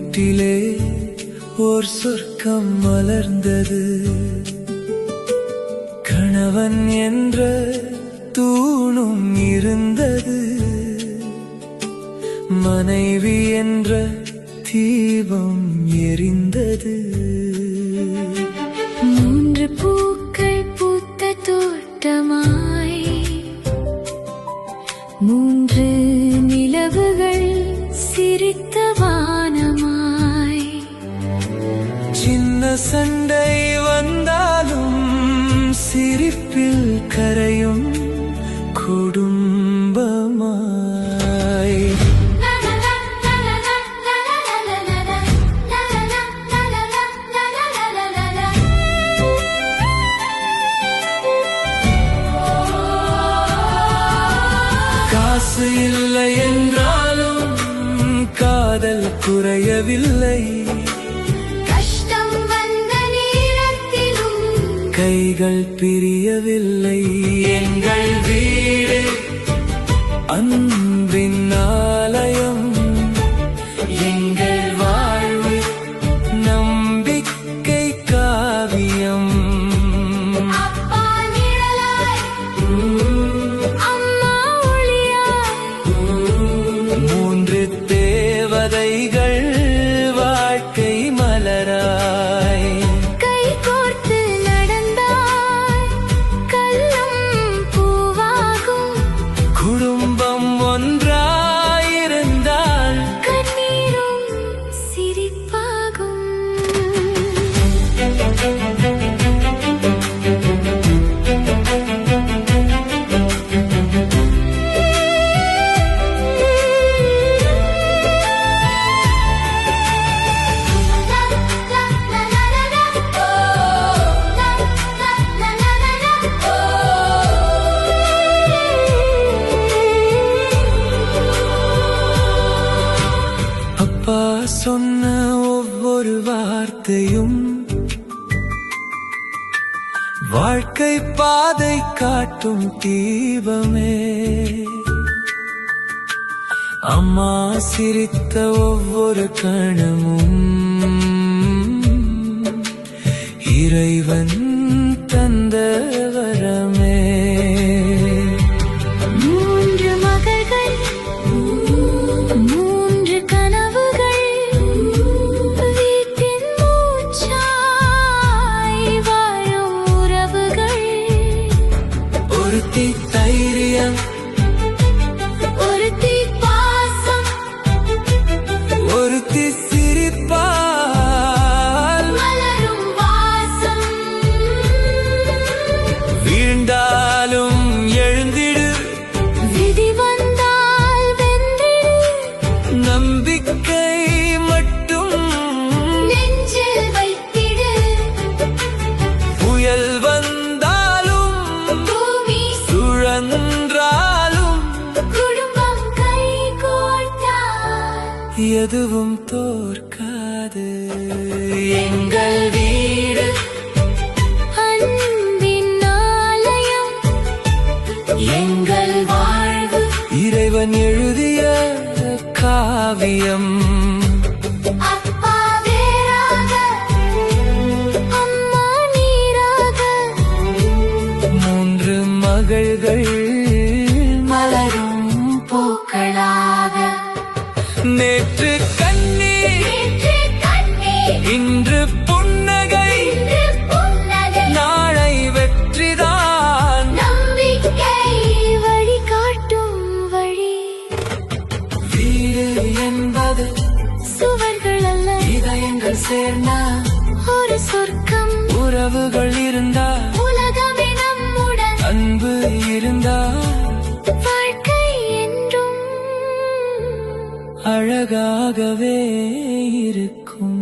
வீட்டிலே ஓர் சொர்க்கம் மலர்ந்தது. கணவன் என்ற தூணும் இருந்தது, மனைவி என்ற தீபம் எரிந்தது. மூன்று பூக்கள் பூத்த தோட்டமாய், மூன்று நிலவுகள் சிரித்த வானமாய். சின்ன சண்டை வந்தாலும் சிரிப்பில் கரையும் குடும்பமாய். காசு இல்லை என்றாலும் காதல் குறையவில்லை. கஷ்டம் வந்த நேரத்திலும் கைகள் பிரியவில்லை. எங்கள் வீடு அன்பின் ஆலயம், எங்கள் வாழ்வு நம்பிக்கை காவியம். அப்பா நிழலாய், அம்மா ஒளியாய், மூன்று தேவதைகள் வாழ்க்கை மலராய். கை கோர்த்து நடந்தாய் கல்லும் பூவாகும். குடும்பம் ஒன்றாயிருந்தால் கண்ணீரும் சிரிப்பாகும். அப்பா சொன்ன ஒவ்வொரு வார்த்தையும் வாழ்க்கை பாதை காட்டும் தீபமே. அம்மா சிரித்த ஒவ்வொரு கணமும் இறைவன் தந்த வரமே. மூன்று மகள்கள், மூன்று கனவுகள், வீட்டின் மூச்சாய் வாழும் உறவுகள். ஒருத்தி தைரியம், ஒருத்தி பாசம், ஒருத்தி சிரிப்பால் மலரும் வாசம். வீழ்ந்தாலும் எழுந்திடு, விதி வந்தால் வென்றிடு, நம்பிக்கை மட்டும் நெஞ்சில் வைத்திடு. புயல் வந்தாலும் பூமி சுழன்றாலும் குடும்பம் கை கோர்த்தால் எதுவும் தோற்காது. எங்கள் வீடு அன்பின் ஆலயம், எங்கள் வாழ்வு இறைவன் எழுதிய காவியம். அப்பா வேறாக, அம்மா நீராக, மூன்று மகள்கள் மலரும் பூக்களாக. நேற்று கண்ணீர், நேற்று கண்ணீர், இன்று புன்னகை, இன்று புன்னகை. நாளை வெற்றிதான். நம்பிக்கை வழிகாட்டும் வழி. வீடு என்பது சுவர்கள் அல்ல, இதயங்கள் சேர்ந்தா, ஒரு சொர்க்கம். உறவுகள் இருந்தா, உலகமே நம்முடன், அன்பு இருந்தா, வாழ்க்கை என்றும் அழகாகவே இருக்கும்.